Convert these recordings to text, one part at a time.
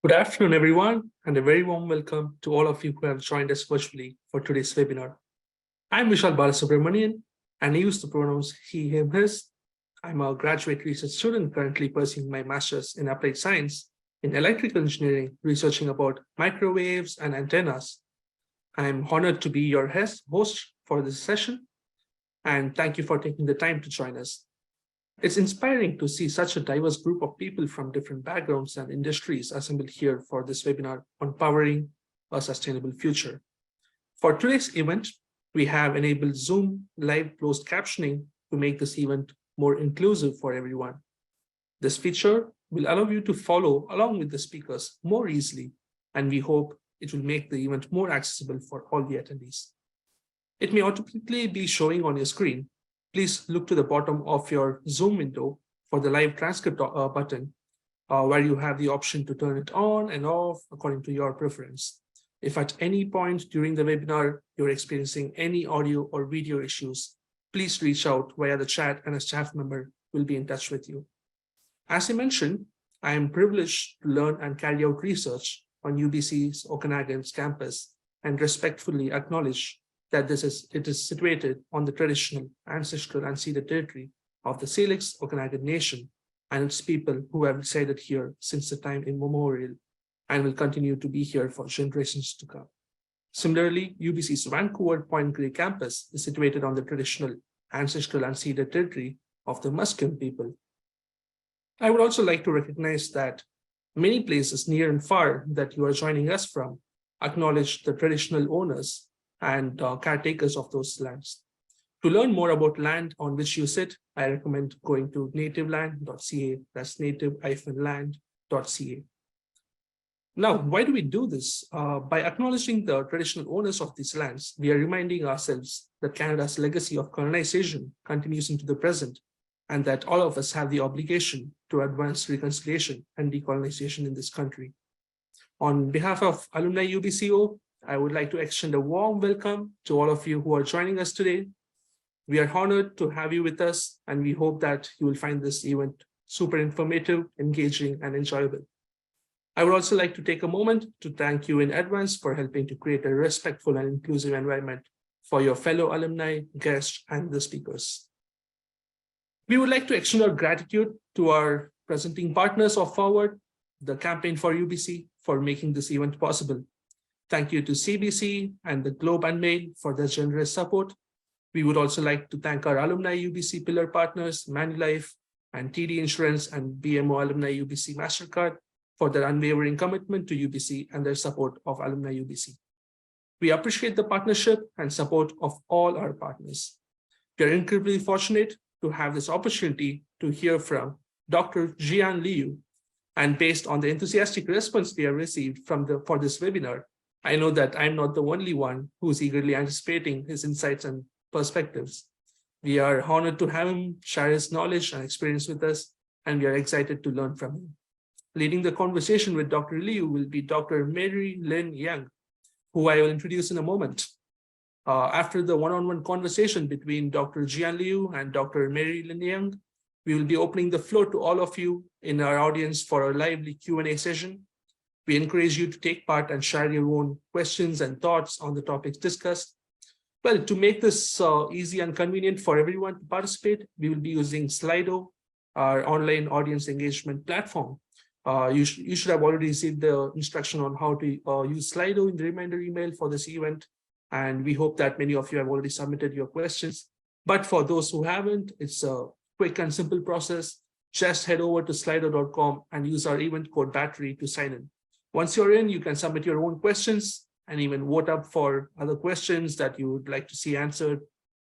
Good afternoon, everyone, and a very warm welcome to all of you who have joined us virtually for today's webinar. I'm Vishal Balasubramanian, and I use the pronouns he, him, his. I'm a graduate research student currently pursuing my master's in applied science in electrical engineering, researching about microwaves and antennas. I'm honored to be your host for this session, and thank you for taking the time to join us. It's inspiring to see such a diverse group of people from different backgrounds and industries assembled here for this webinar on powering a sustainable future. For today's event, we have enabled Zoom live closed captioning to make this event more inclusive for everyone. This feature will allow you to follow along with the speakers more easily, and we hope it will make the event more accessible for all the attendees. It may automatically be showing on your screen. Please look to the bottom of your Zoom window for the live transcript button, where you have the option to turn it on and off according to your preference. If at any point during the webinar you're experiencing any audio or video issues, please reach out via the chat and a staff member will be in touch with you. As I mentioned, I am privileged to learn and carry out research on UBC's Okanagan's campus and respectfully acknowledge that it is situated on the traditional, ancestral, and ceded territory of the Salix Okanagan Nation and its people who have resided here since the time immemorial and will continue to be here for generations to come. Similarly, UBC's Vancouver Point Grey campus is situated on the traditional, ancestral, and ceded territory of the Musqueam people. I would also like to recognize that many places near and far that you are joining us from acknowledge the traditional owners and caretakers of those lands. To learn more about land on which you sit, I recommend going to nativeland.ca. That's native-land.ca. Now, why do we do this? By acknowledging the traditional owners of these lands, we are reminding ourselves that Canada's legacy of colonization continues into the present, and that all of us have the obligation to advance reconciliation and decolonization in this country. On behalf of Alumni UBCO, I would like to extend a warm welcome to all of you who are joining us today. We are honored to have you with us, and we hope that you will find this event super informative, engaging, and enjoyable. I would also like to take a moment to thank you in advance for helping to create a respectful and inclusive environment for your fellow alumni, guests, and the speakers. We would like to extend our gratitude to our presenting partners of Forward, the Campaign for UBC, for making this event possible. Thank you to CBC and the Globe and Mail for their generous support. We would also like to thank our alumni UBC pillar partners, Manulife and TD Insurance and BMO Alumni UBC MasterCard for their unwavering commitment to UBC and their support of Alumni UBC. We appreciate the partnership and support of all our partners. We are incredibly fortunate to have this opportunity to hear from Dr. Jian Liu, and based on the enthusiastic response we have received for this webinar, I know that I'm not the only one who's eagerly anticipating his insights and perspectives. We are honored to have him share his knowledge and experience with us, and we are excited to learn from him. Leading the conversation with Dr. Liu will be Dr. Mary Lynn Young, who I will introduce in a moment. After the one-on-one conversation between Dr. Jian Liu and Dr. Mary Lynn Young, we will be opening the floor to all of you in our audience for a lively Q&A session. We encourage you to take part and share your own questions and thoughts on the topics discussed. Well, to make this easy and convenient for everyone to participate, we will be using Slido, our online audience engagement platform. You should have already received the instruction on how to use Slido in the reminder email for this event. And we hope that many of you have already submitted your questions. But for those who haven't, it's a quick and simple process. Just head over to slido.com and use our event code battery to sign in. Once you're in, you can submit your own questions and even vote up for other questions that you would like to see answered.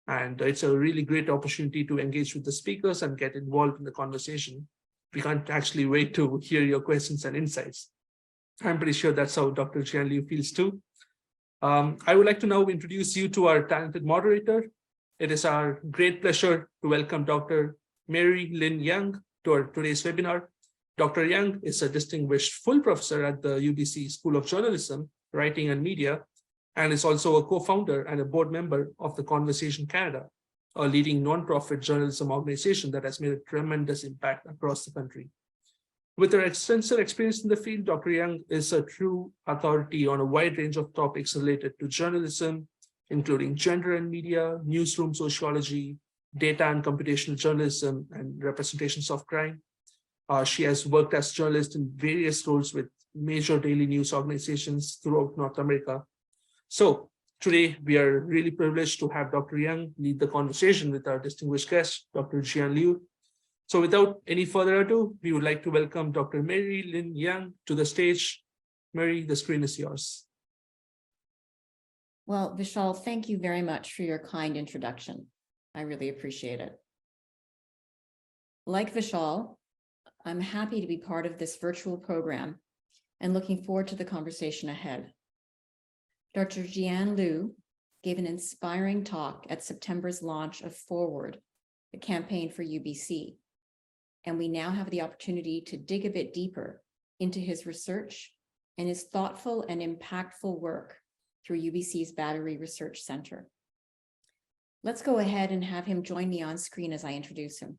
And it's a really great opportunity to engage with the speakers and get involved in the conversation. We can't actually wait to hear your questions and insights. I'm pretty sure that's how Dr. Jian Liu feels too. I would like to now introduce you to our talented moderator. It is our great pleasure to welcome Dr. Mary Lynn Young to today's webinar. Dr. Young is a distinguished full professor at the UBC School of Journalism, Writing and Media, and is also a co-founder and a board member of the Conversation Canada, a leading nonprofit journalism organization that has made a tremendous impact across the country. With her extensive experience in the field, Dr. Yang is a true authority on a wide range of topics related to journalism, including gender and media, newsroom sociology, data and computational journalism, and representations of crime. She has worked as journalist in various roles with major daily news organizations throughout North America. So today we are really privileged to have Dr. Yang lead the conversation with our distinguished guest, Dr. Jian Liu. So without any further ado, we would like to welcome Dr. Mary Lynn Yang to the stage. Mary, the screen is yours. Well, Vishal, thank you very much for your kind introduction. I really appreciate it. Like Vishal, I'm happy to be part of this virtual program and looking forward to the conversation ahead. Dr. Jian Liu gave an inspiring talk at September's launch of Forward, the campaign for UBC. And we now have the opportunity to dig a bit deeper into his research and his thoughtful and impactful work through UBC's Battery Research Center. Let's go ahead and have him join me on screen as I introduce him.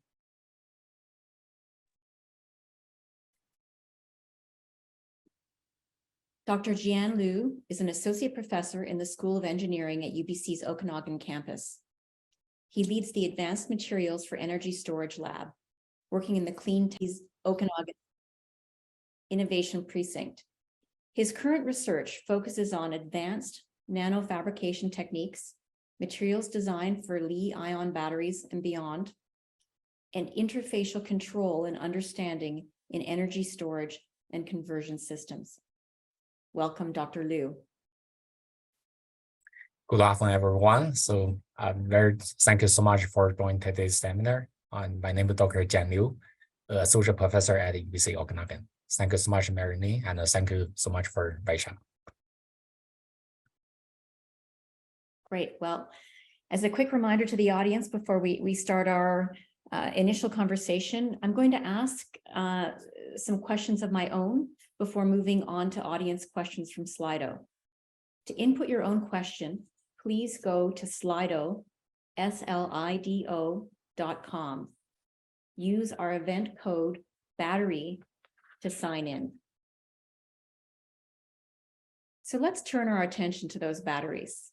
Dr. Jian Liu is an associate professor in the School of Engineering at UBC's Okanagan campus. He leads the Advanced Materials for Energy Storage Lab, working in the Clean Tech's Okanagan Innovation Precinct. His current research focuses on advanced nanofabrication techniques, materials designed for Li-ion batteries and beyond, and interfacial control and understanding in energy storage and conversion systems. Welcome, Dr. Liu. Good afternoon, everyone. So thank you so much for joining today's seminar. My name is Dr. Jian Liu, associate professor at UBC Okanagan. Thank you so much, Mary Lee, and thank you so much for Vaishak. Great. Well, as a quick reminder to the audience before we start our initial conversation, I'm going to ask some questions of my own before moving on to audience questions from Slido. To input your own question, please go to Slido, slido.com. Use our event code battery to sign in. So let's turn our attention to those batteries.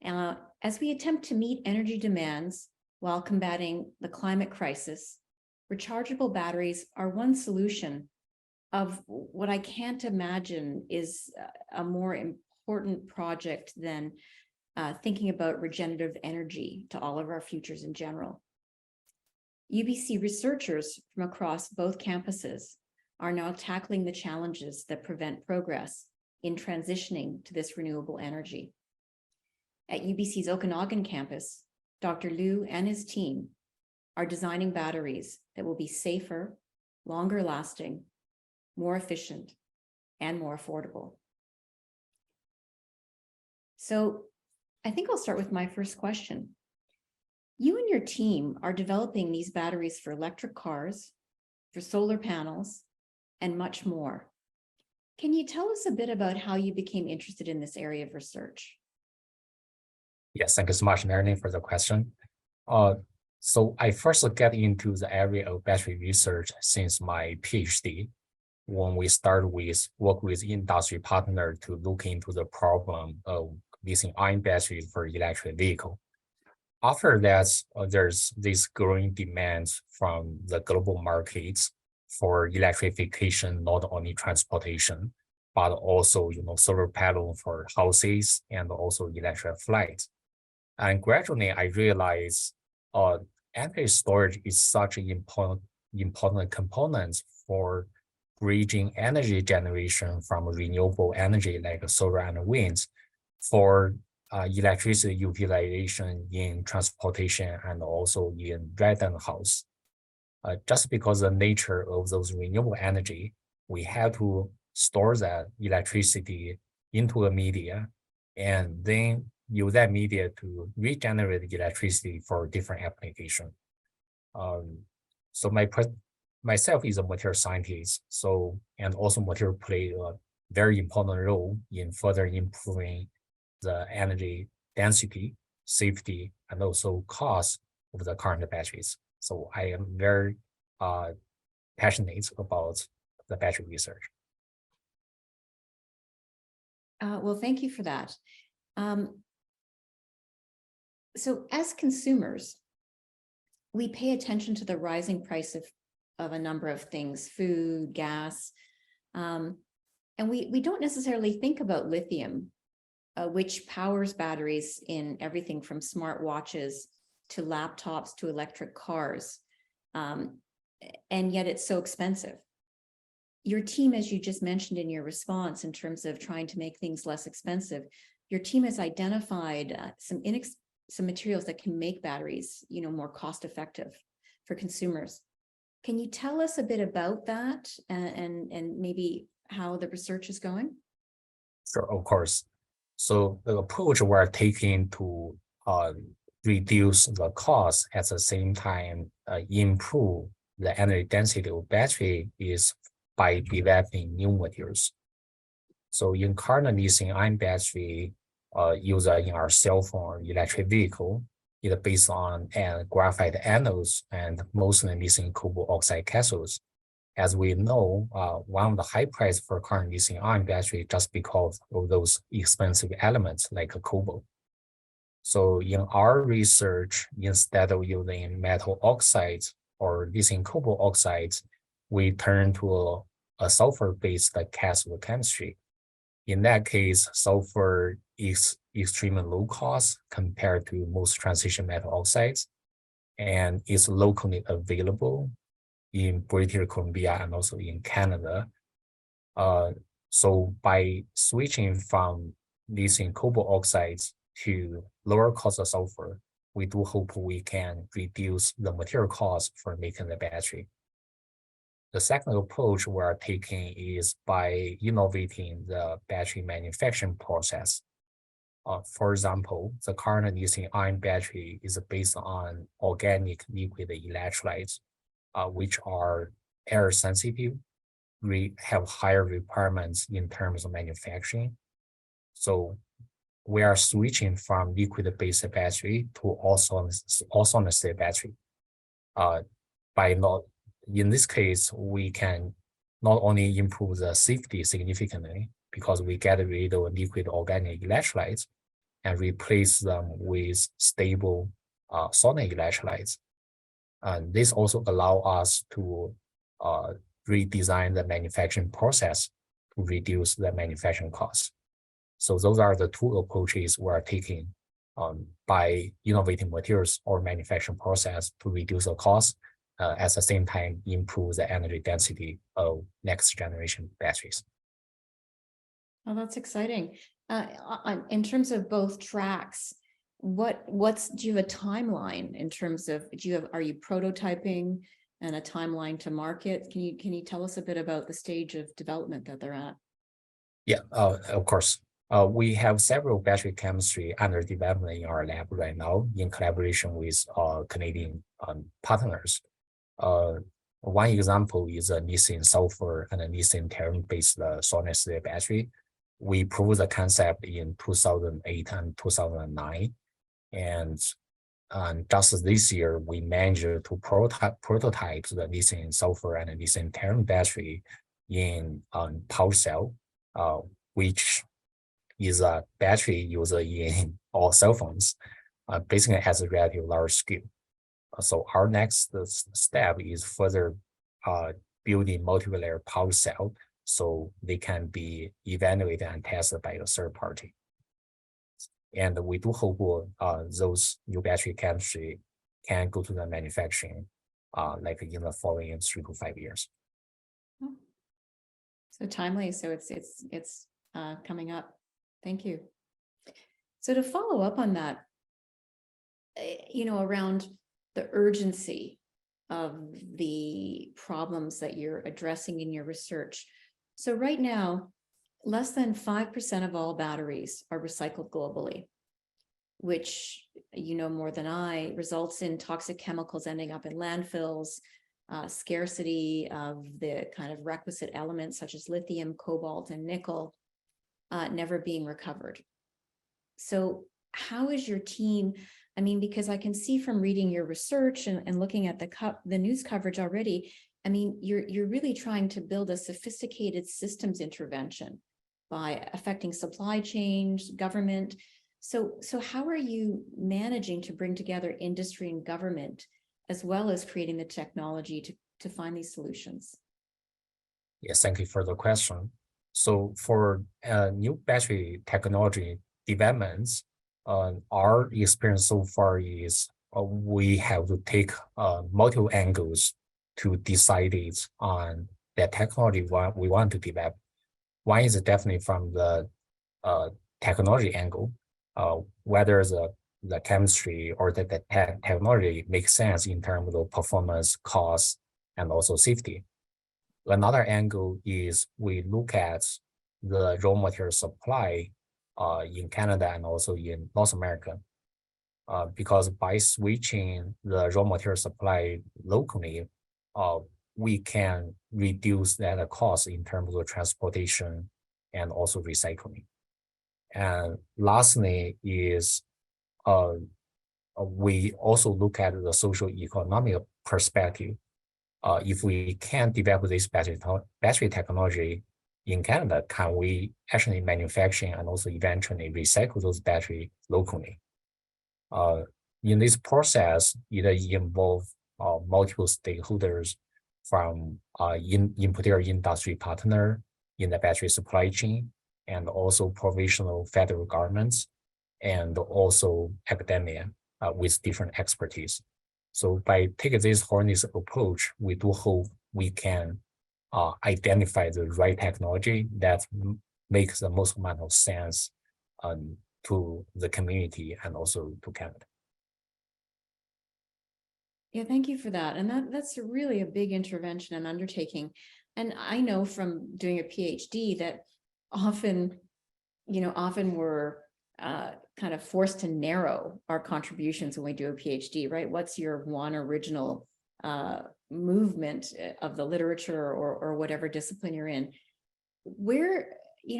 As we attempt to meet energy demands while combating the climate crisis, rechargeable batteries are one solution of what I can't imagine is a more important project than thinking about regenerative energy to all of our futures in general. UBC researchers from across both campuses are now tackling the challenges that prevent progress in transitioning to this renewable energy. At UBC's Okanagan campus, Dr. Liu and his team are designing batteries that will be safer, longer lasting, more efficient, and more affordable. So I think I'll start with my first question. You and your team are developing these batteries for electric cars, for solar panels, and much more. Can you tell us a bit about how you became interested in this area of research? Yes, thank you so much, Mary, for the question. So I first get into the area of battery research since my PhD, when we started with work with industry partner to look into the problem of lithium-ion batteries for electric vehicle. After that, there's this growing demand from the global markets for electrification, not only transportation, but also solar panel for houses and also electric flights. And gradually, I realized energy storage is such an important component for bridging energy generation from renewable energy like solar and wind for electricity utilization in transportation and also in residence house. Just because the nature of those renewable energy, we have to store that electricity into a media and then use that media to regenerate electricity for different application. So myself is a material scientist, and also material play a very important role in further improving the energy density, safety, and also cost of the current batteries. So I am very passionate about the battery research. Well, thank you for that. So as consumers, we pay attention to the rising price of a number of things, food, gas, and we don't necessarily think about lithium, which powers batteries in everything from smart watches to laptops to electric cars. And yet it's so expensive. Your team, as you just mentioned in your response, in terms of trying to make things less expensive, your team has identified some materials that can make batteries, more cost effective for consumers. Can you tell us a bit about that and maybe how the research is going? Sure, of course. So the approach we're taking to reduce the cost at the same time improve the energy density of battery is by developing new materials. So in current lithium-ion battery used in our cell phone or electric vehicle, is based on graphite anodes and mostly lithium cobalt oxide cathodes. As we know, one of the high price for current lithium-ion battery just because of those expensive elements like cobalt. So in our research, instead of using metal oxides or lithium cobalt oxides, we turn to a sulfur-based cathode chemistry. In that case, sulfur is extremely low cost compared to most transition metal oxides, and is locally available in British Columbia and also in Canada. So by switching from lithium cobalt oxides to lower cost of sulfur, we do hope we can reduce the material cost for making the battery. The second approach we are taking is by innovating the battery manufacturing process. For example, the current lithium-ion battery is based on organic liquid electrolytes, which are air sensitive. We have higher requirements in terms of manufacturing. So we are switching from liquid-based battery to solid-state battery. In this case, we can not only improve the safety significantly because we get rid of liquid organic electrolytes and replace them with stable solid electrolytes. And this also allows us to redesign the manufacturing process to reduce the manufacturing costs. So those are the two approaches we are taking by innovating materials or manufacturing process to reduce the cost, at the same time improve the energy density of next generation batteries. Oh, that's exciting. In terms of both tracks, do you have a timeline in terms of, are you prototyping and a timeline to market? Can you tell us a bit about the stage of development that they're at? Yeah, of course. We have several battery chemistry under development in our lab right now in collaboration with Canadian partners. One example is a lithium sulfur and a lithium tellurium based solid state battery. We proved the concept in 2008 and 2009. And just this year, we managed to prototype the lithium sulfur and lithium tellurium battery in power cell, which is a battery used in all cell phones, basically has a relatively large scale. So our next step is further building multiple layer power cell so they can be evaluated and tested by a third party. And we do hope those new battery chemistry can go to the manufacturing like in the following 3 to 5 years. So timely, so it's coming up. Thank you. So to follow up on that, around the urgency of the problems that you're addressing in your research. So right now, less than 5% of all batteries are recycled globally, which, more than I, results in toxic chemicals ending up in landfills, scarcity of the kind of requisite elements such as lithium, cobalt, and nickel never being recovered. So how is your team? Because I can see from reading your research and looking at the news coverage already, I mean, you're really trying to build a sophisticated systems intervention by affecting supply chains, government. So how are you managing to bring together industry and government, as well as creating the technology to find these solutions? Yes, thank you for the question. So for new battery technology developments, our experience so far is we have to take multiple angles to decide it on the technology we want to develop. One is definitely from the technology angle, whether the chemistry or the technology makes sense in terms of performance, cost, and also safety. Another angle is we look at the raw material supply in Canada and also in North America. Because by switching the raw material supply locally, we can reduce that cost in terms of transportation and also recycling. And lastly is we also look at the social economic perspective. If we can develop this battery technology in Canada, can we actually manufacture and also eventually recycle those batteries locally? In this process, it involves multiple stakeholders from in particular industry partner in the battery supply chain, and also provincial federal governments, and also academia with different expertise. So by taking this holistic approach, we do hope we can identify the right technology that makes the most amount of sense to the community and also to Canada. Yeah, thank you for that. And that's really a big intervention and undertaking. And I know from doing a PhD that often we're kind of forced to narrow our contributions when we do a PhD, right? What's your one original movement of the literature or whatever discipline you're in?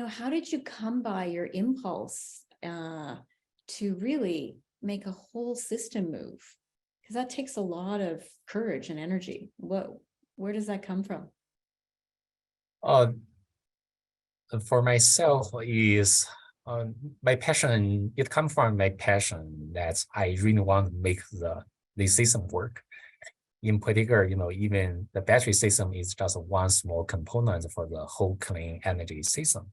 How did you come by your impulse to really make a whole system move? Because that takes a lot of courage and energy. Where does that come from? For myself is my passion. It comes from my passion that I really want to make the system work. In particular, even the battery system is just one small component for the whole clean energy system,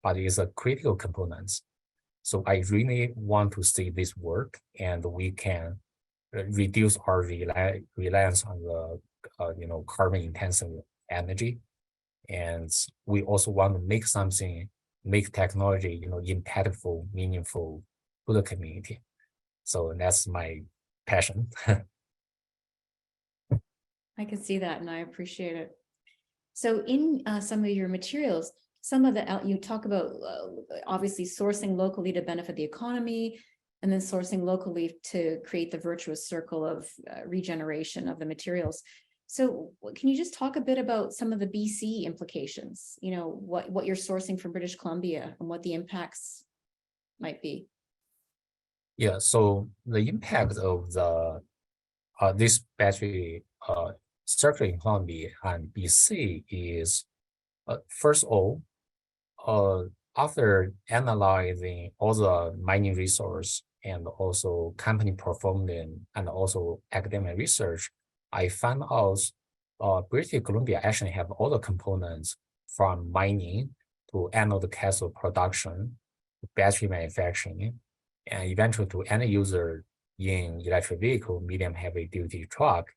but it's a critical component. So I really want to see this work, and we can reduce our reliance on the carbon-intensive energy. And we also want to make technology, impactful, meaningful to the community. So that's my passion. I can see that, and I appreciate it. So in some of your materials, you talk about obviously sourcing locally to benefit the economy, and then sourcing locally to create the virtuous circle of regeneration of the materials. So can you just talk a bit about some of the BC implications, what you're sourcing from British Columbia and what the impacts might be? Yeah, so the impact of this battery circular economy and BC is, first of all, after analyzing all the mining resource and also company performance and also academic research, I found out British Columbia actually have all the components from mining to anode cathode production, battery manufacturing, and eventually to end user in electric vehicle, medium heavy duty truck,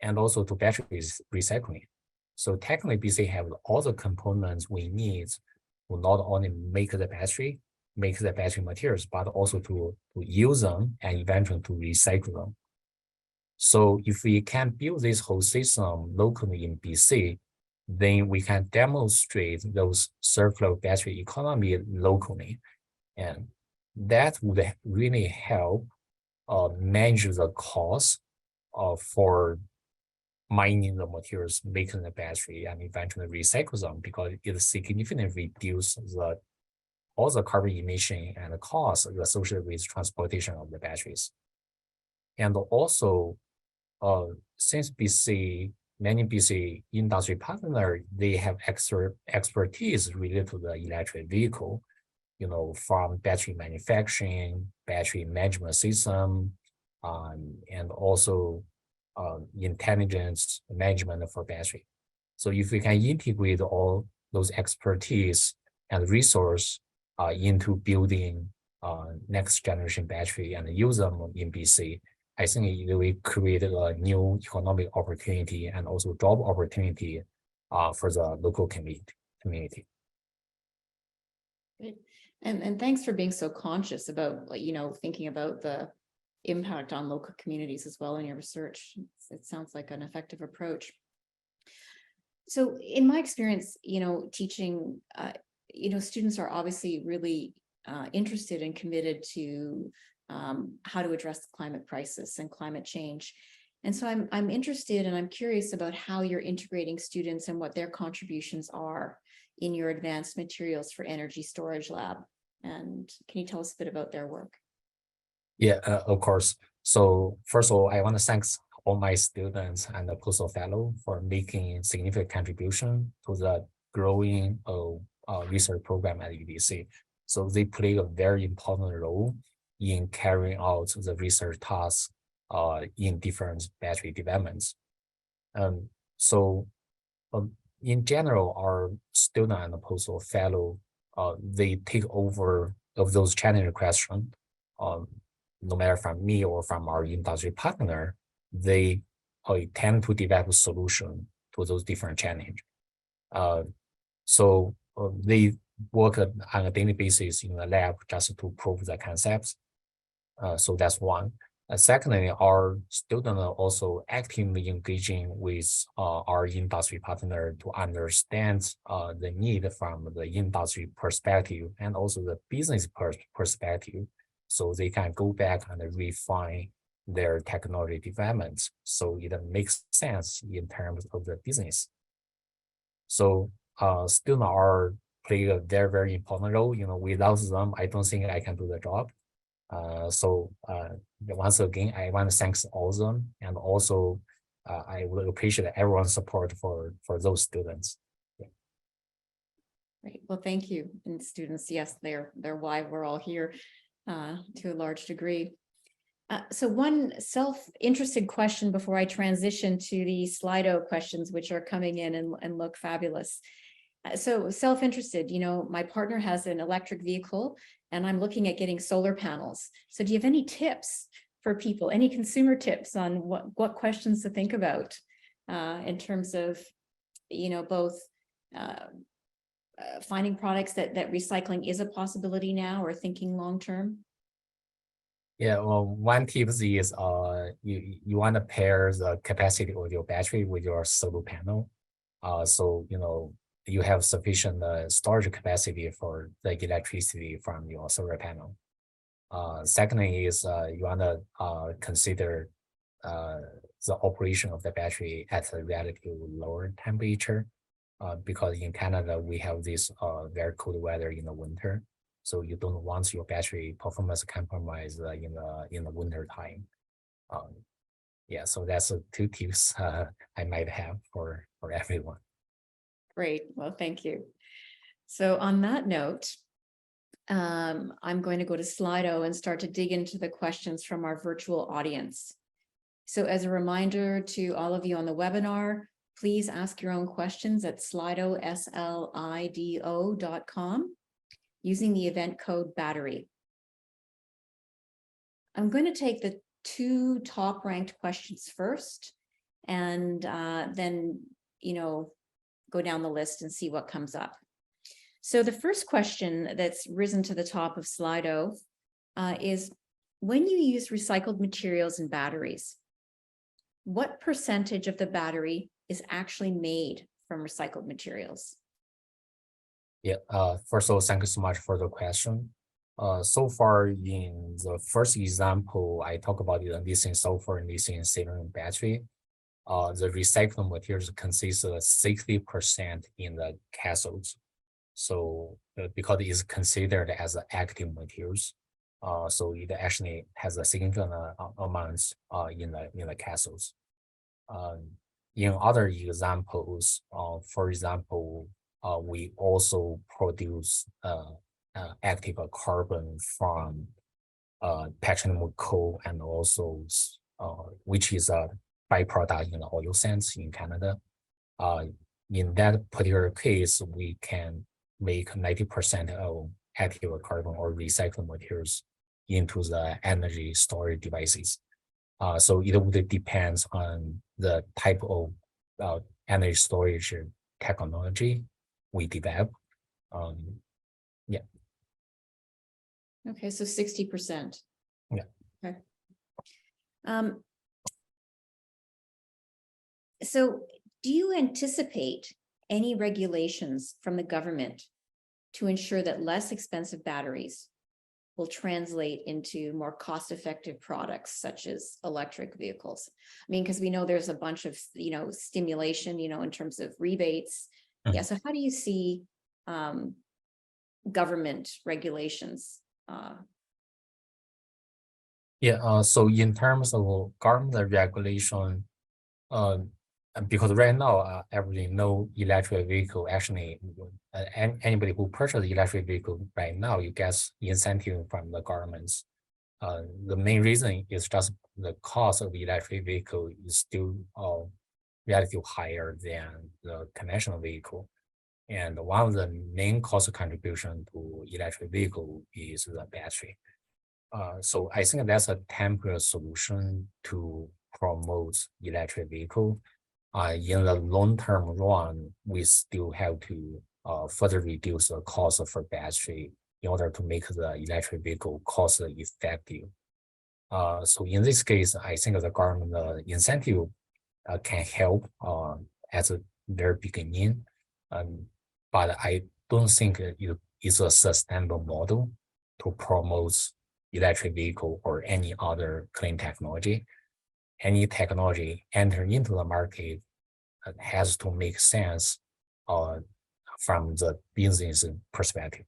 and also to battery recycling. So technically, BC have all the components we need to not only make the battery materials, but also to use them and eventually to recycle them. So if we can build this whole system locally in BC, then we can demonstrate those circular battery economy locally. And that would really help manage the cost for mining the materials, making the battery, and eventually recycle them, because it significantly reduces all the carbon emission and the cost associated with transportation of the batteries. And also, since BC many BC industry partners, they have expertise related to the electric vehicle, from battery manufacturing, battery management system, and also intelligence management for battery. So if we can integrate all those expertise and resource into building next generation battery and use them in BC, I think it will create a new economic opportunity and also job opportunity for the local community. Great. And thanks for being so conscious about, thinking about the impact on local communities as well in your research. It sounds like an effective approach. So in my experience, teaching, students are obviously really interested and committed to how to address the climate crisis and climate change. And so I'm interested and I'm curious about how you're integrating students and what their contributions are in your advanced materials for energy storage lab. And can you tell us a bit about their work? Yeah, of course. So first of all, I want to thank all my students and the postdoc fellow for making significant contribution to the growing research program at UBC. So they play a very important role in carrying out the research tasks in different battery developments. In general, our student and the postdoc fellow, they take over of those challenging questions, no matter from me or from our industry partner, they tend to develop a solution to those different challenges. They work on a daily basis in the lab just to prove the concepts. So that's one. Secondly, our students are also actively engaging with our industry partner to understand the need from the industry perspective and also the business perspective, so they can go back and refine their technology developments so it makes sense in terms of the business. So students are playing a very, very important role. Without them, I don't think I can do the job. Once again, I want to thank all of them, and also I would appreciate everyone's support for those students. Yeah. Great. Well, thank you. And students, yes, they're why we're all here to a large degree. So one self-interested question before I transition to the Slido questions, which are coming in and look fabulous. So self-interested, my partner has an electric vehicle and I'm looking at getting solar panels. So do you have any tips for people, any consumer tips on what questions to think about in terms of, both finding products that recycling is a possibility now or thinking long-term? Yeah, well, one tip is you want to pair the capacity of your battery with your solar panel. So, you have sufficient storage capacity for the electricity from your solar panel. Secondly is you want to consider the operation of the battery at a relatively lower temperature, because in Canada we have this very cold weather in the winter, so you don't want your battery performance compromised in the winter time. Yeah, so that's two tips I might have for everyone. Great. Well, thank you. So on that note, I'm going to go to Slido and start to dig into the questions from our virtual audience. So as a reminder to all of you on the webinar, please ask your own questions at Slido, slido.com, using the event code battery. I'm going to take the two top ranked questions first, and then, go down the list and see what comes up. So the first question that's risen to the top of Slido is, when you use recycled materials in batteries, what percentage of the battery is actually made from recycled materials? Yeah, first of all, thank you so much for the question. So far in the first example, I talk about the lithium sulfur and lithium silicon battery. The recycled materials consist of 60% in the cathodes. So because it is considered as active materials, so it actually has a significant amounts in the cathodes. in other examples, for example, we also produce active carbon from petroleum coal and also which is a byproduct in the oil sands in Canada. In that particular case, we can make 90% of active carbon or recycled materials into the energy storage devices. So it would depends on the type of energy storage technology we develop. Yeah. Okay, so 60%. Yeah. Okay. So do you anticipate any regulations from the government to ensure that less expensive batteries will translate into more cost-effective products such as electric vehicles? I mean, because we know there's a bunch of, stimulation, in terms of rebates. Mhm. Yeah, so how do you see government regulations? So in terms of government regulation, because right now, everybody know electric vehicle actually, anybody who purchase electric vehicle right now, you get incentive from the governments. The main reason is just the cost of the electric vehicle is still relatively higher than the conventional vehicle. And one of the main cost contribution to electric vehicle is the battery. So I think that's a temporary solution to promote electric vehicle. In the long-term run, we still have to further reduce the cost for battery in order to make the electric vehicle cost effective. So in this case, I think the government incentive can help at the very beginning, but I don't think it is a sustainable model to promote electric vehicle or any other clean technology. Any technology enter into the market has to make sense from the business perspective.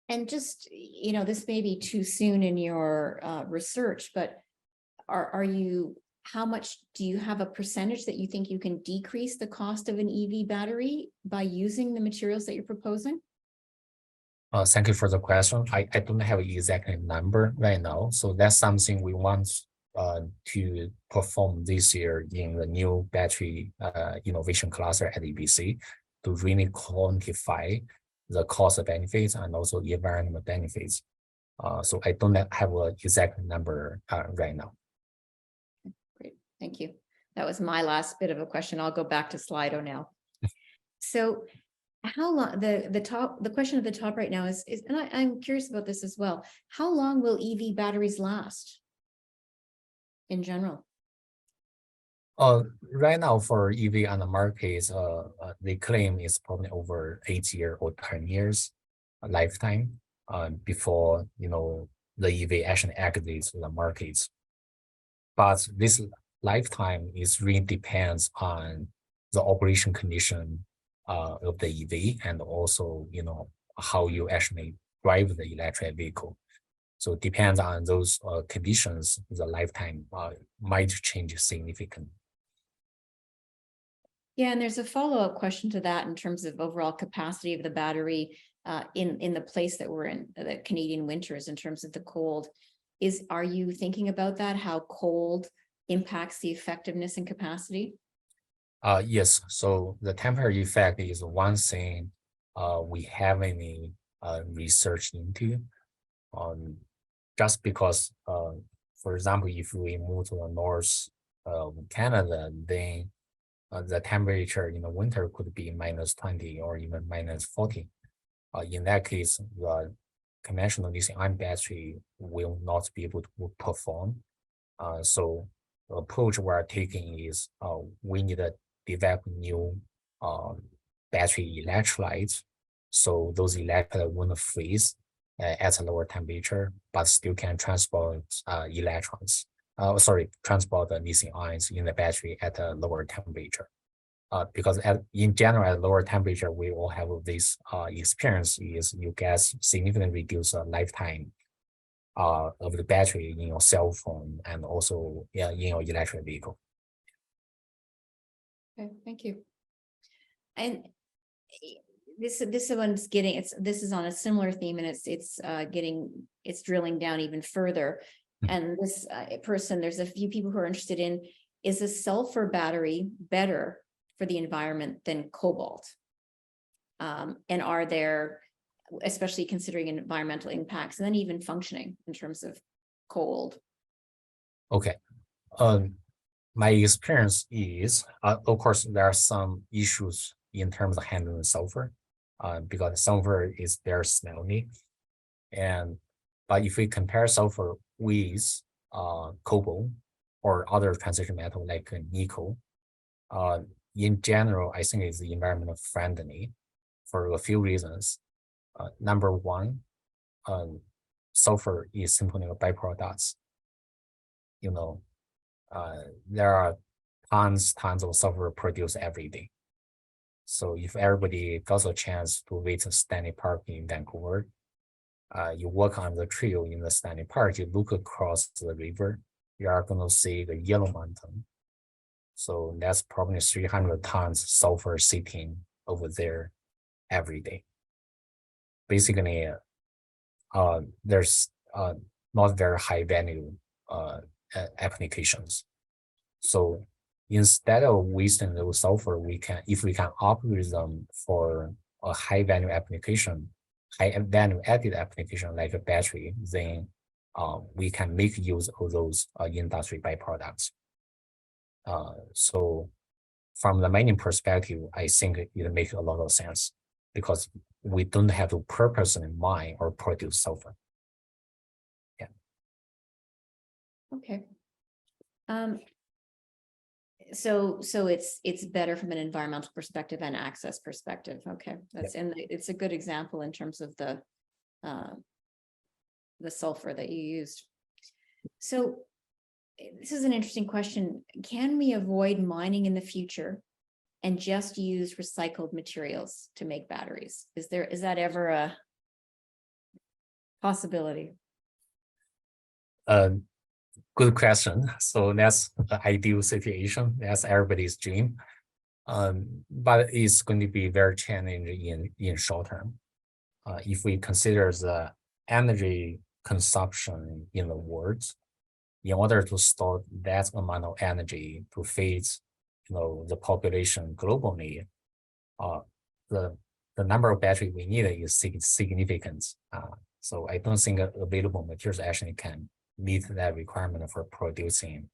And just, this may be too soon in your research, but how much do you have a percentage that you think you can decrease the cost of an EV battery by using the materials that you're proposing? Thank you for the question. I don't have an exact number right now. So that's something we want to perform this year in the new battery innovation cluster at UBC to really quantify the cost benefits and also the environmental benefits. So I don't have an exact number right now. Great, thank you. That was my last bit of a question. I'll go back to Slido now. So how long, the question at the top right now is and I'm curious about this as well. How long will EV batteries last in general? Right now for EV on the market, they claim it's probably over 8 years or 10 years lifetime before the EV actually exits the markets. But this lifetime is really depends on the operation condition of the EV and also how you actually drive the electric vehicle. So it depends on those conditions, the lifetime might change significantly. Yeah, and there's a follow-up question to that in terms of overall capacity of the battery in the place that we're in, the Canadian winters, in terms of the cold. Are you thinking about that, how cold impacts the effectiveness and capacity? Yes, so the temperature effect is one thing we haven't researched into. Just because, for example, if we move to the north of Canada, then the temperature in the winter could be -20 or even -40. In that case, the conventional lithium-ion battery will not be able to perform. So the approach we're taking is we need to develop new battery electrolytes, so those electrolytes won't freeze at a lower temperature, but still can transport transport the lithium ions in the battery at a lower temperature. Because in general, at lower temperature, we all have this experience is you get significantly reduce the lifetime of the battery in your cell phone and also in your electric vehicle. Okay, thank you. And this one's getting, this is on a similar theme, and it's drilling down even further. And this person, there's a few people who are interested in, is a sulfur battery better for the environment than cobalt? And are there, especially considering environmental impacts, and then even functioning in terms of cold? Okay. My experience is, of course, there are some issues in terms of handling sulfur, because sulfur is very smelly. But if we compare sulfur with cobalt or other transition metal like nickel, in general, I think it's environmental friendly for a few reasons. Number one, sulfur is simply a byproduct. You know, there are tons of sulfur produced every day. So if everybody got a chance to visit Stanley Park in Vancouver, you walk on the trail in the Stanley Park, you look across the river, you are going to see the Yellow Mountain. So that's probably 300 tons sulfur sitting over there every day. Basically, there's not very high value applications. So instead of wasting those sulfur, if we can operate them for a high value application, high value added application like a battery, then we can make use of those industry byproducts. So from the mining perspective, I think it makes a lot of sense because we don't have to purposely mine or produce sulfur. Yeah. Okay. So it's better from an environmental perspective and access perspective. Okay, and it's a good example in terms of the sulfur that you used. So this is an interesting question. Can we avoid mining in the future and just use recycled materials to make batteries? Is that ever a possibility? Good question. So that's the ideal situation. That's everybody's dream. But it's going to be very challenging in short term. If we consider the energy consumption in the world, in order to store that amount of energy to feed, the population globally, the number of battery we need is significant. So I don't think available materials actually can meet that requirement for producing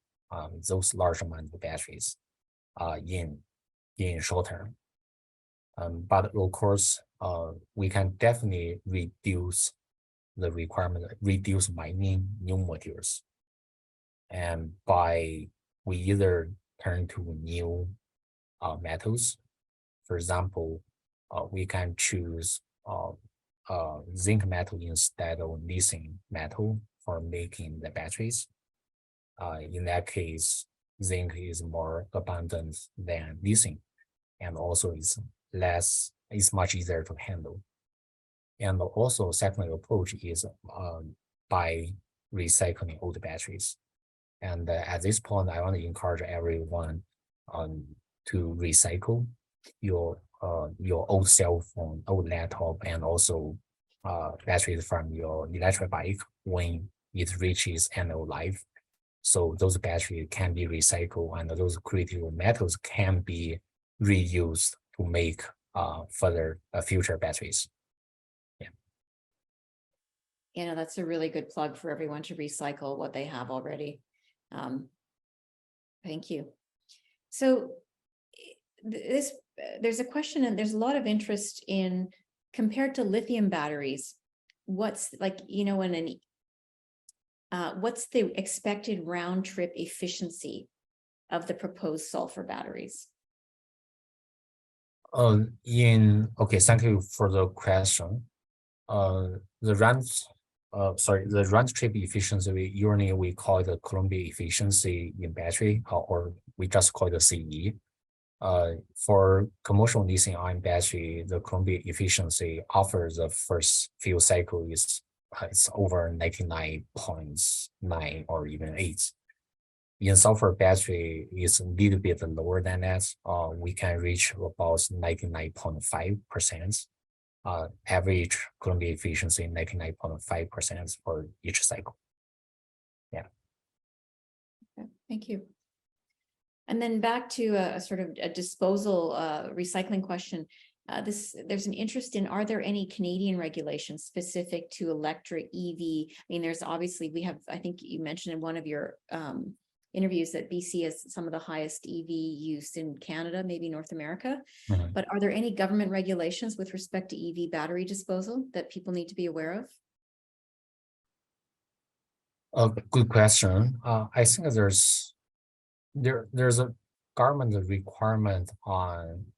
those large amounts of batteries in short term. But of course, we can definitely reduce the requirement, reduce mining new materials. And we either turn to new metals. For example, we can choose zinc metal instead of lithium metal for making the batteries. In that case, zinc is more abundant than lithium, and also it's much easier to handle. And also, second approach is by recycling old batteries. And at this point, I want to encourage everyone to recycle your old cell phone, old laptop, and also batteries from your electric bike when it reaches end of life. So those batteries can be recycled, and those critical metals can be reused to make further future batteries. Yeah, that's a really good plug for everyone to recycle what they have already. Thank you. So there's a question, and there's a lot of interest in, compared to lithium batteries, what's the expected round trip efficiency of the proposed sulfur batteries? Thank you for the question. The round trip efficiency, usually we call it the Coulomb efficiency in battery, or we just call it the CE. For commercial lithium-ion battery, the Coulomb efficiency offers the first few cycles it's over 99.9 or even 8. in sulfur battery is a little bit lower than that. We can reach about 99.5%. Average cooling efficiency 99.5% for each cycle. Yeah. Okay, thank you. And then back to a sort of a disposal recycling question. There's an interest in, are there any Canadian regulations specific to electric EV? I mean, there's obviously, we have, I think you mentioned in one of your interviews that BC has some of the highest EV use in Canada, maybe North America. Mhm. But are there any government regulations with respect to EV battery disposal that people need to be aware of? Good question. I think there's a government requirement on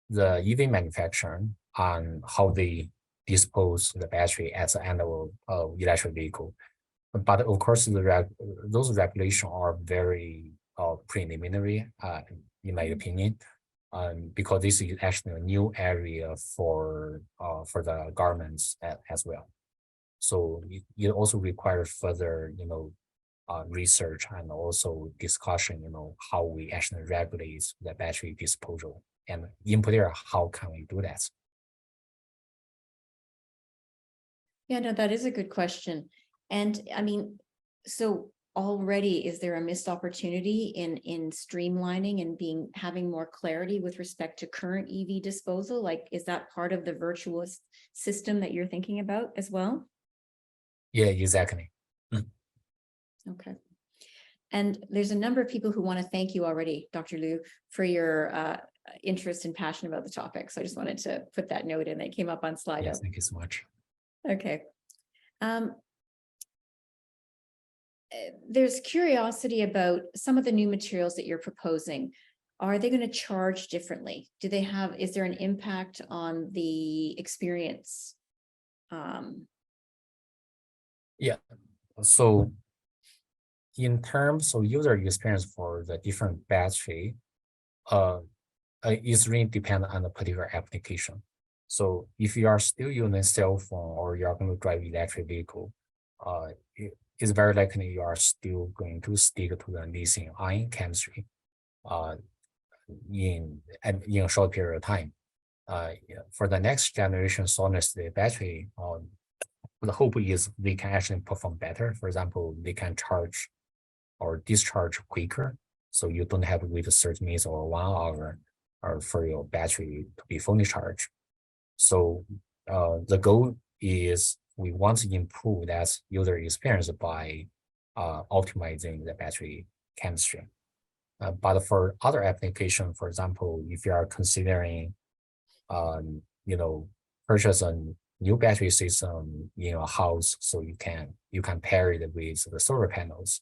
the EV manufacturer on how they dispose the battery at the end of electric vehicle. But of course, those regulations are very preliminary, in my opinion, because this is actually a new area for the governments as well. So it also requires further, research and also discussion, how we actually regulate the battery disposal, and in particular, how can we do that? Yeah, no, that is a good question. And I mean, so already is there a missed opportunity in streamlining and having more clarity with respect to current EV disposal? Like, is that part of the virtuous system that you're thinking about as well? Yeah, exactly. Okay. And there's a number of people who want to thank you already, Dr. Liu, for your interest and passion about the topic. So I just wanted to put that note in that came up on Slido. Yes, thank you so much. Okay. There's curiosity about some of the new materials that you're proposing. Are they going to charge differently? Is there an impact on the experience? Yeah, so in terms of user experience for the different battery, it's really dependent on the particular application. So if you are still using cell phone or you're going to drive electric vehicle, it's very likely you are still going to stick to the lithium-ion chemistry in a short period of time. For the next generation solid-state battery, the hope is they can actually perform better. For example, they can charge or discharge quicker, so you don't have to wait 30 minutes or 1 hour or for your battery to be fully charged. So the goal is we want to improve that user experience by optimizing the battery chemistry. But for other application, for example, if you are considering, purchase a new battery system in your house, so you can pair it with the solar panels,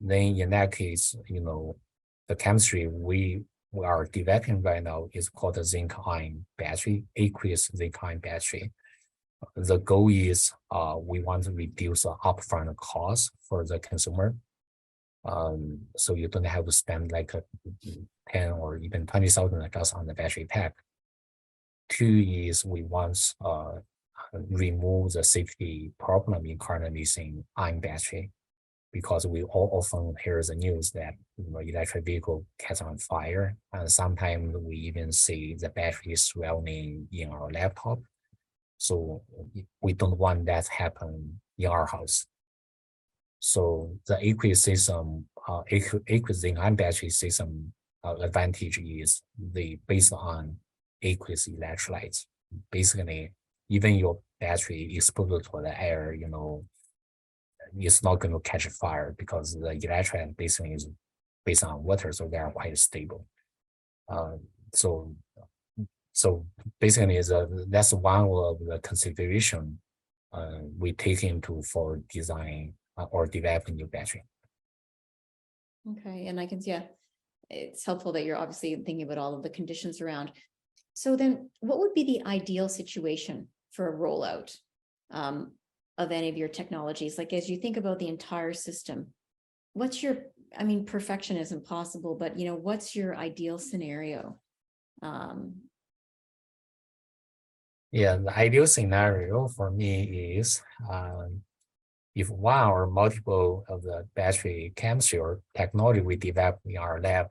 then in that case, the chemistry we are developing right now is called the zinc-ion battery, aqueous zinc-ion battery. The goal is we want to reduce the upfront cost for the consumer. So you don't have to spend like 10 or even 20,000 just on the battery pack. 2 is we want remove the safety problem in current lithium-ion battery, because we all often hear the news that electric vehicle catch on fire, and sometimes we even see the battery swelling in our laptop. So we don't want that to happen in our house. So the aqueous system, aqueous zinc-ion battery system advantage is based on aqueous electrolytes. Basically, even your battery exposed to the air, it's not going to catch fire because the electrolyte basically is based on water, so they are quite stable. So basically, that's one of the consideration we take into for design or developing new battery. Okay, and it's helpful that you're obviously thinking about all of the conditions around. So then what would be the ideal situation for a rollout of any of your technologies? Like, as you think about the entire system, perfection isn't possible, but what's your ideal scenario? Yeah, the ideal scenario for me is if one or multiple of the battery chemistry or technology we develop in our lab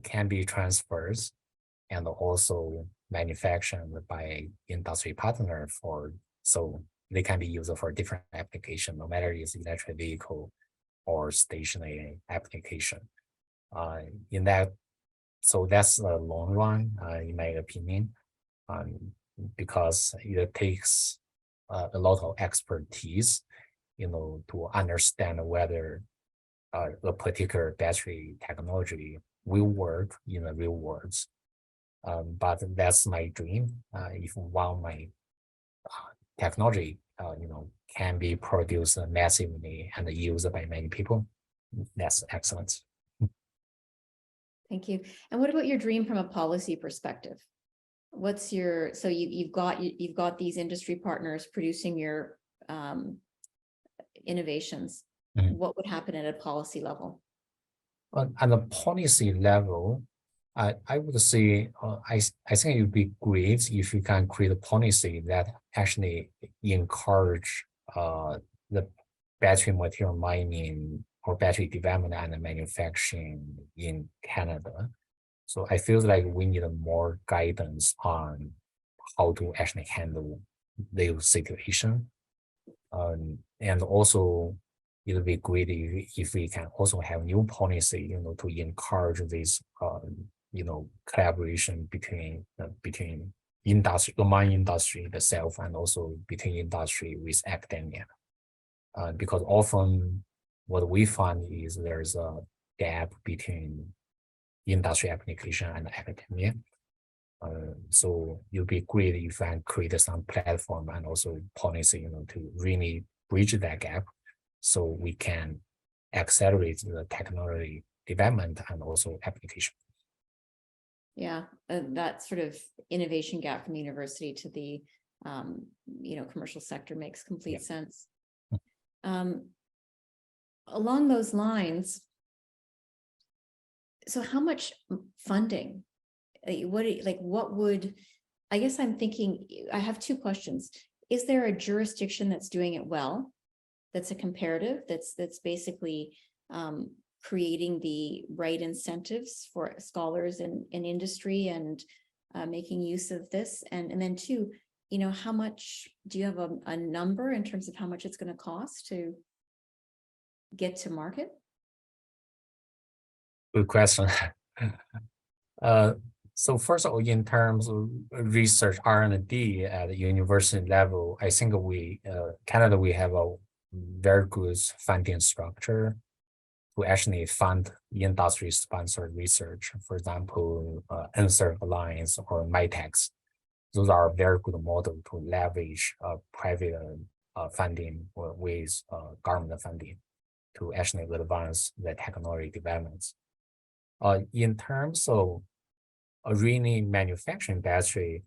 can be transferred and also manufactured by industry partner so they can be used for different application, no matter it's electric vehicle or stationary application. So that's the long run, in my opinion, because it takes a lot of expertise, to understand whether a particular battery technology will work in the real world. But that's my dream. If one my technology, can be produced massively and used by many people, that's excellent. Thank you. And what about your dream from a policy perspective? What's your, so you've got these industry partners producing your innovations. What would happen at a policy level? At the policy level, I would say I think it would be great if you can create a policy that actually encourage the battery material mining or battery development and manufacturing in Canada. So I feel like we need more guidance on how to actually handle those situations. And also, it would be great if we can also have new policy, to encourage this, collaboration between industry, the mine industry itself, and also between industry with academia. Because often what we find is there's a gap between industry application and academia. So it would be great if you can create some platform and also policy, to really bridge that gap, so we can accelerate the technology development and also application. Yeah, that sort of innovation gap from the university to the commercial sector makes complete sense. Along those lines, so how much funding? What would, I guess I'm thinking, I have two questions. Is there a jurisdiction that's doing it well? That's a comparative, that's basically creating the right incentives for scholars in industry and making use of this? And then two, how much, do you have a number in terms of how much it's going to cost to get to market? Good question. So first of all, in terms of research R&D at the university level, I think Canada, we have a very good funding structure to actually fund industry-sponsored research. For example, NSERC Alliance or MITEX. Those are very good model to leverage private funding with government funding to actually advance the technology developments. In terms of really manufacturing battery,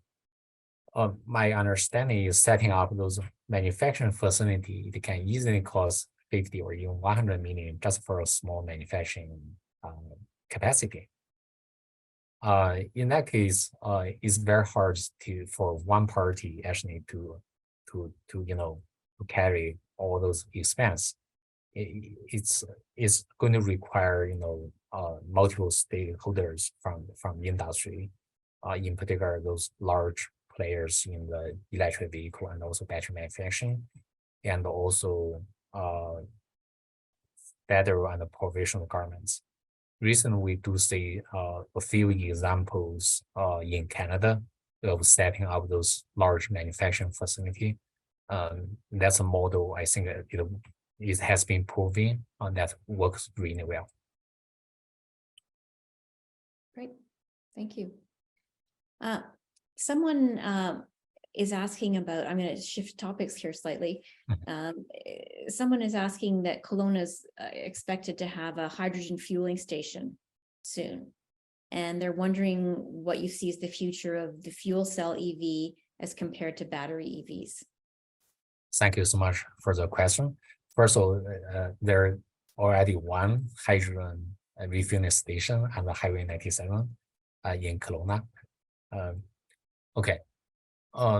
my understanding is setting up those manufacturing facility, it can easily cost 50 or even 100 million just for a small manufacturing capacity. In that case, it's very hard for one party actually to carry all those expense. It's going to require multiple stakeholders from the industry, in particular those large players in the electric vehicle and also battery manufacturing, and also federal and provincial governments. Recently, we do see a few examples in Canada of setting up those large manufacturing facility. That's a model I think it has been proven that works really well. Great, thank you. Someone is asking about, I'm going to shift topics here slightly. Someone is asking that Kelowna is expected to have a hydrogen fueling station soon. And they're wondering what you see as the future of the fuel cell EV as compared to battery EVs. Thank you so much for the question. First of all, there already one hydrogen refueling station on the Highway 97 in Kelowna. Okay,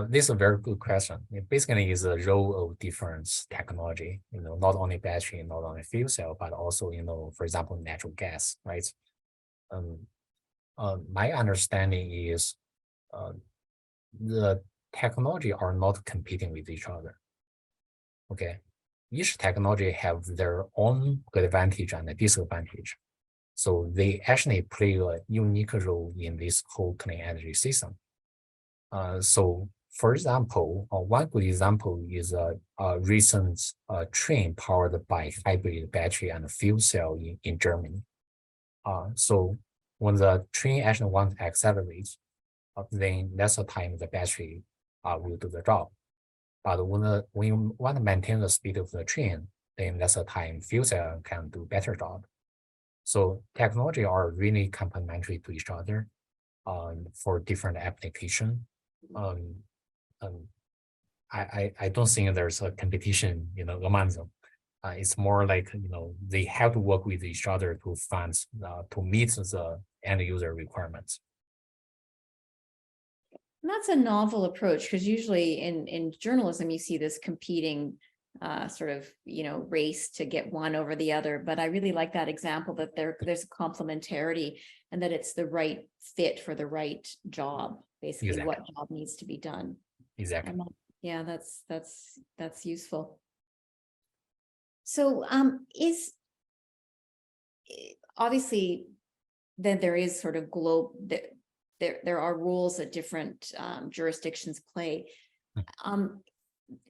This is a very good question. It basically is a role of different technology, not only battery, not only fuel cell, but also, for example, natural gas, right? My understanding is the technology are not competing with each other. Okay. Each technology have their own advantage and disadvantage. So they actually play a unique role in this whole clean energy system. So for example, one good example is a recent train powered by hybrid battery and fuel cell in Germany. So when the train actually wants to accelerate, then that's the time the battery will do the job. But when you want to maintain the speed of the train, then that's the time fuel cell can do better job. So technology are really complementary to each other for different application. I don't think there's a competition, among them. It's more like, they have to work with each other to find, to meet the end user requirements. And that's a novel approach, because usually in journalism, you see this competing sort of, race to get one over the other. But I really like that example that there's a complementarity and that it's the right fit for the right job, basically. Exactly. What job needs to be done. Exactly. Yeah, that's useful. So is obviously then there is sort of there are rules that different jurisdictions play.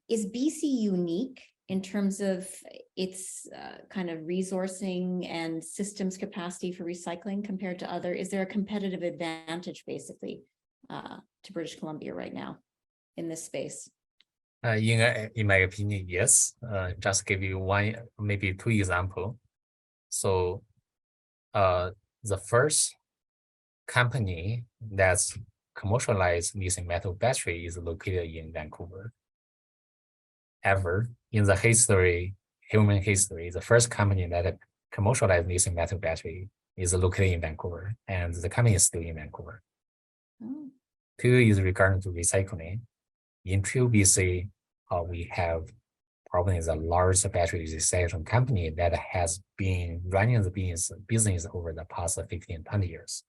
Is BC unique in terms of its kind of resourcing and systems capacity for recycling compared to other? Is there a competitive advantage basically to British Columbia right now in this space? In my opinion, yes. Just give you one, maybe two examples. So the first company that's commercialized lithium metal battery is located in Vancouver. Ever in the human history, the first company that commercialized lithium metal battery is located in Vancouver, and the company is still in Vancouver. Two is regarding to recycling. In BC, we have probably the largest battery recycling company that has been running the business over the past 15, 20 years.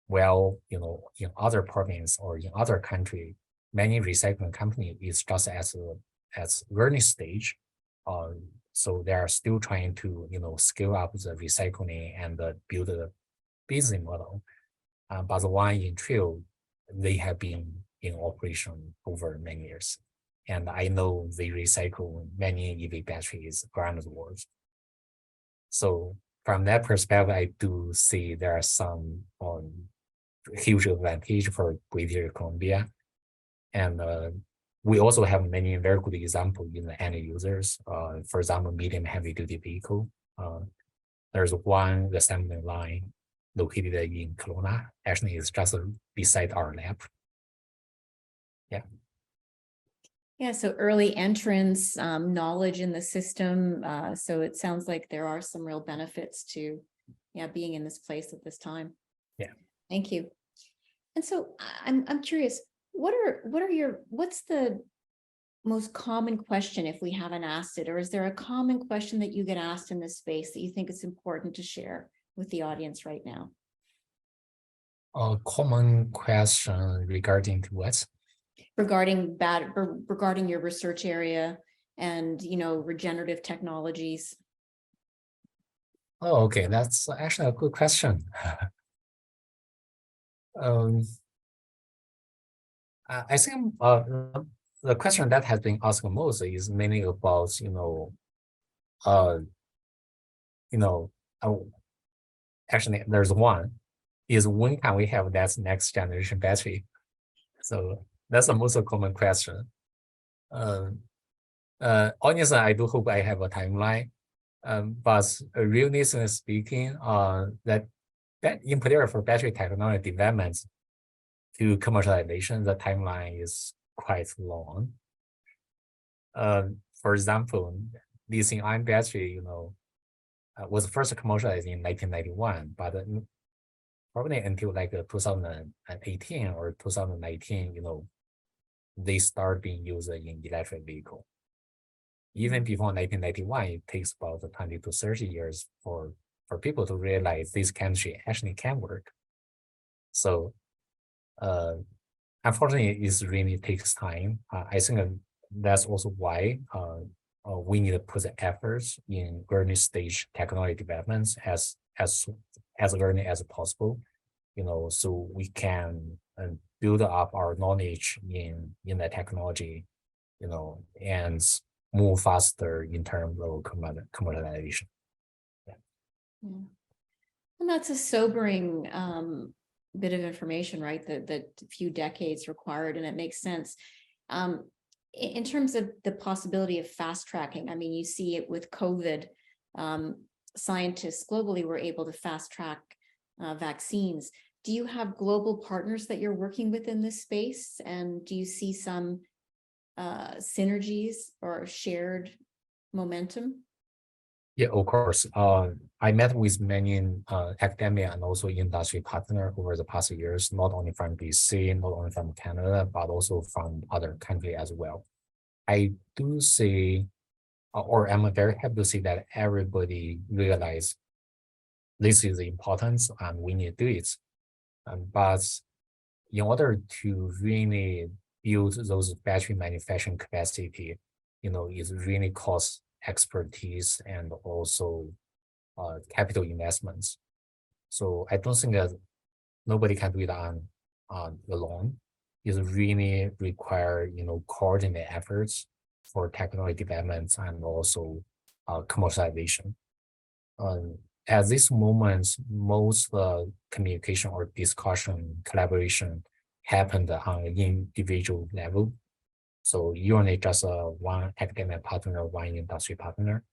Well, in other province or in other country, many recycling company is just as early stage. So they are still trying to, scale up the recycling and build a business model. But the one in Trail, they have been in operation over many years. And I know they recycle many EV batteries around the world. So from that perspective, I do see there are some huge advantage for British Columbia. And we also have many very good examples in the end users. For example, medium heavy duty vehicle. There's one assembly line located in Kelowna. Actually, it's just beside our lab. Yeah. Yeah, so early entrance, knowledge in the system. So it sounds like there are some real benefits to being in this place at this time. Yeah. Thank you. And so I'm curious, what's the most common question if we haven't asked it, or is there a common question that you get asked in this space that you think is important to share with the audience right now? A common question regarding to what? Regarding your research area and regenerative technologies. Oh, okay, that's actually a good question. I think the question that has been asked most is mainly about actually there's one is when can we have that next generation battery? So that's the most common question. Honestly, I do hope I have a timeline. But realistically speaking, that in particular for battery technology development to commercialization, the timeline is quite long. For example, lithium-ion battery, was first commercialized in 1991, but probably until like 2018 or 2019, they start being used in electric vehicle. Even before 1991, it takes about 20 to 30 years for people to realize this chemistry actually can work. So unfortunately, it really takes time. I think that's also why we need to put the efforts in early stage technology developments as early as possible, so we can build up our knowledge in the technology, and move faster in terms of commercialization. Yeah. And that's a sobering bit of information, right? The few decades required, and it makes sense. In terms of the possibility of fast tracking, I mean, you see it with COVID. Scientists globally were able to fast track vaccines. Do you have global partners that you're working with in this space? And do you see some synergies or shared momentum? Yeah, of course. I met with many academia and also industry partners over the past years, not only from BC, not only from Canada, but also from other countries as well. I do see, or I'm very happy to see that everybody realize this is important and we need to do it. But in order to really build those battery manufacturing capacity, it really costs expertise and also capital investments. So I don't think that nobody can do it on alone. It really require coordinate efforts for technology development and also commercialization. At this moment, most communication or discussion, collaboration happened on an individual level. So usually just one academic partner, one industry partner.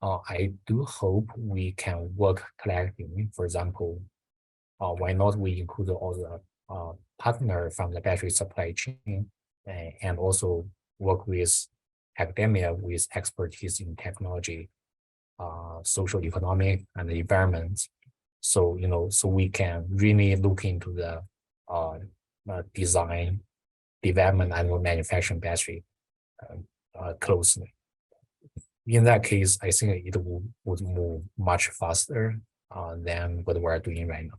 I do hope we can work collectively. For example, why not we include all the partner from the battery supply chain and also work with academia with expertise in technology, social, economic, and the environment. So so we can really look into the design, development, and manufacturing battery closely. In that case, I think it would move much faster than what we're doing right now.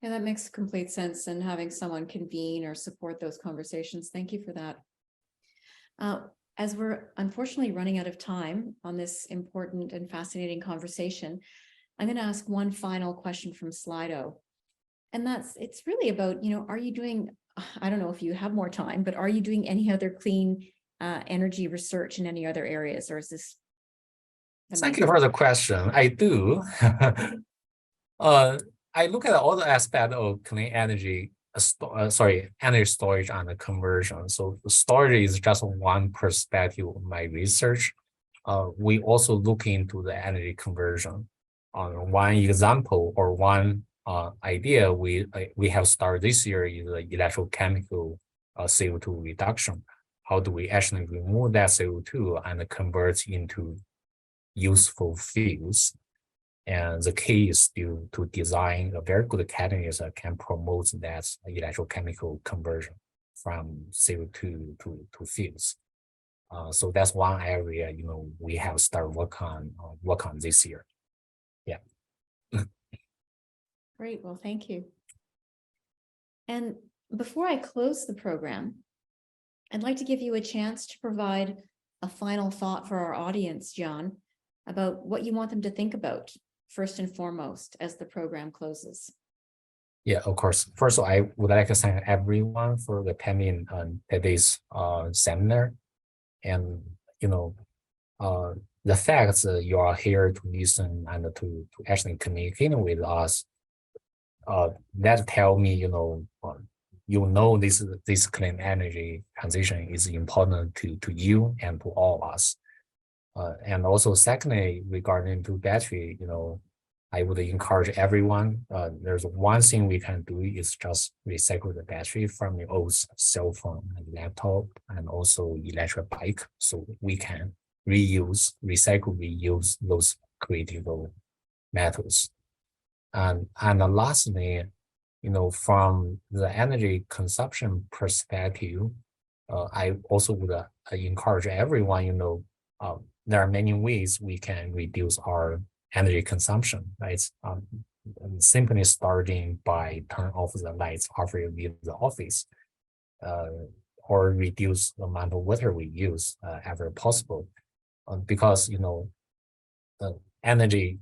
Yeah, that makes complete sense. And having someone convene or support those conversations. Thank you for that. As we're unfortunately running out of time on this important and fascinating conversation, I'm going to ask one final question from Slido. And it's really about, are you doing, I don't know if you have more time, but are you doing any other clean energy research in any other areas, or is this? Thank you for the question. I do. I look at all the aspects of clean energy, energy storage and conversion. So storage is just one perspective of my research. We also look into the energy conversion. One example or one idea we have started this year is the electrochemical CO2 reduction. How do we actually remove that CO2 and convert into useful fuels? And the key is still to design a very good catalyst that can promote that electrochemical conversion from CO2 to fuels. So that's one area we have started work on this year. Yeah. Great. Well, thank you. And before I close the program, I'd like to give you a chance to provide a final thought for our audience, Jian, about what you want them to think about first and foremost as the program closes. Yeah, of course. First of all, I would like to thank everyone for attending today's seminar. And the fact that you are here to listen and to actually communicate with us, that tell me this clean energy transition is important to you and to all of us. And also secondly, regarding to battery, I would encourage everyone. There's one thing we can do is just recycle the battery from your old cell phone and laptop and also electric bike, so we can reuse those critical metals. And lastly, from the energy consumption perspective, I also would encourage everyone, there are many ways we can reduce our energy consumption, right? Simply starting by turn off the lights after you leave the office, or reduce the amount of water we use ever possible, because energy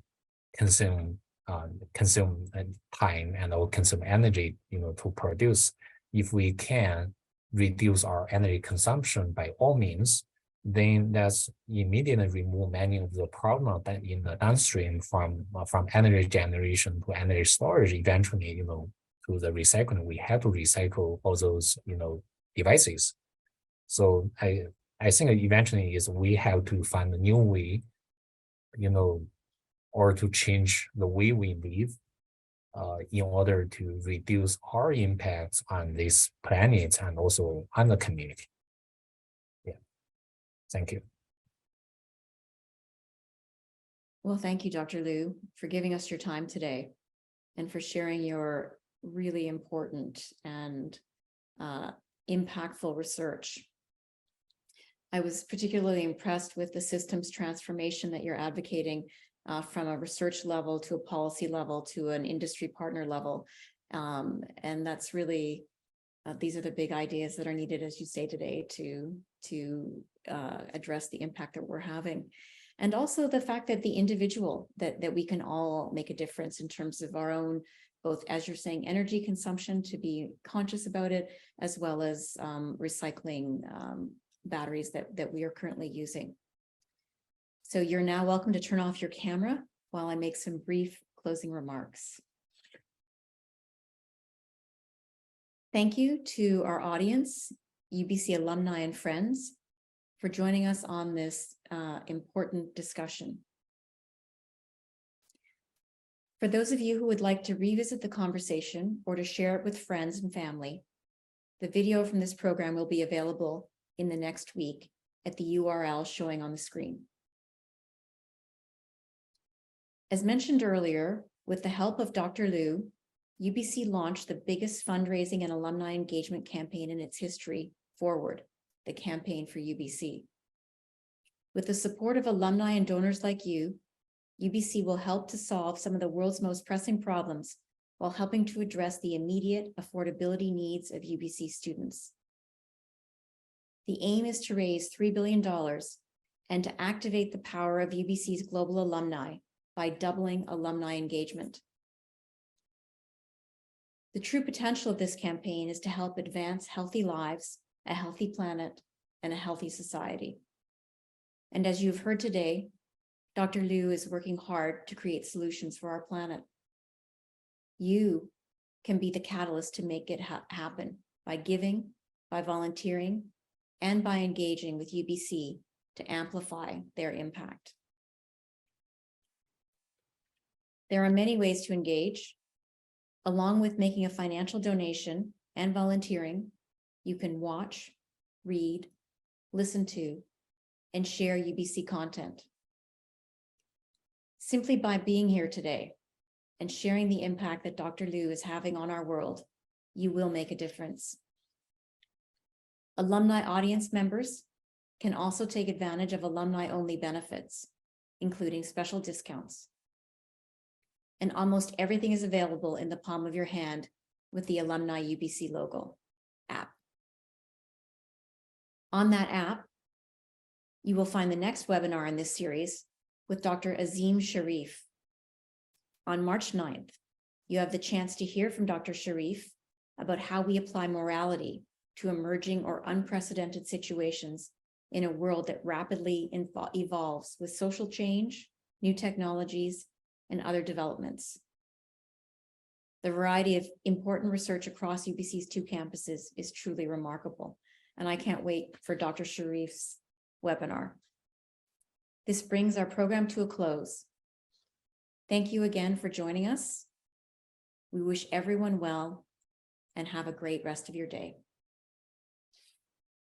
consume time and will consume energy to produce. If we can reduce our energy consumption by all means, then that's immediately remove many of the problems that in the downstream from energy generation to energy storage, eventually to the recycling. We have to recycle all those devices. So I think eventually is we have to find a new way, or to change the way we live, in order to reduce our impacts on this planet and also on the community. Yeah, thank you. Well, thank you, Dr. Liu, for giving us your time today and for sharing your really important and impactful research. I was particularly impressed with the systems transformation that you're advocating, from a research level to a policy level to an industry partner level. And that's really, these are the big ideas that are needed, as you say today, to address the impact that we're having. And also the fact that the individual, that we can all make a difference in terms of our own, both, as you're saying, energy consumption, to be conscious about it, as well as recycling batteries that we are currently using. So you're now welcome to turn off your camera while I make some brief closing remarks. Thank you to our audience, UBC alumni and friends, for joining us on this important discussion. For those of you who would like to revisit the conversation or to share it with friends and family, the video from this program will be available in the next week at the URL showing on the screen. As mentioned earlier, with the help of Dr. Liu, UBC launched the biggest fundraising and alumni engagement campaign in its history, Forward, the Campaign for UBC. With the support of alumni and donors like you, UBC will help to solve some of the world's most pressing problems while helping to address the immediate affordability needs of UBC students. The aim is to raise $3 billion and to activate the power of UBC's global alumni by doubling alumni engagement. The true potential of this campaign is to help advance healthy lives, a healthy planet, and a healthy society. And as you've heard today, Dr. Liu is working hard to create solutions for our planet. You can be the catalyst to make it happen by giving, by volunteering, and by engaging with UBC to amplify their impact. There are many ways to engage. Along with making a financial donation and volunteering, you can watch, read, listen to, and share UBC content. Simply by being here today and sharing the impact that Dr. Liu is having on our world, you will make a difference. Alumni audience members can also take advantage of alumni-only benefits, including special discounts. And almost everything is available in the palm of your hand with the Alumni UBC logo app. On that app, you will find the next webinar in this series with Dr. Azim Sharif. On March 9th, you have the chance to hear from Dr. Sharif about how we apply morality to emerging or unprecedented situations in a world that rapidly evolves with social change, new technologies, and other developments. The variety of important research across UBC's 2 campuses is truly remarkable, and I can't wait for Dr. Sharif's webinar. This brings our program to a close. Thank you again for joining us. We wish everyone well and have a great rest of your day.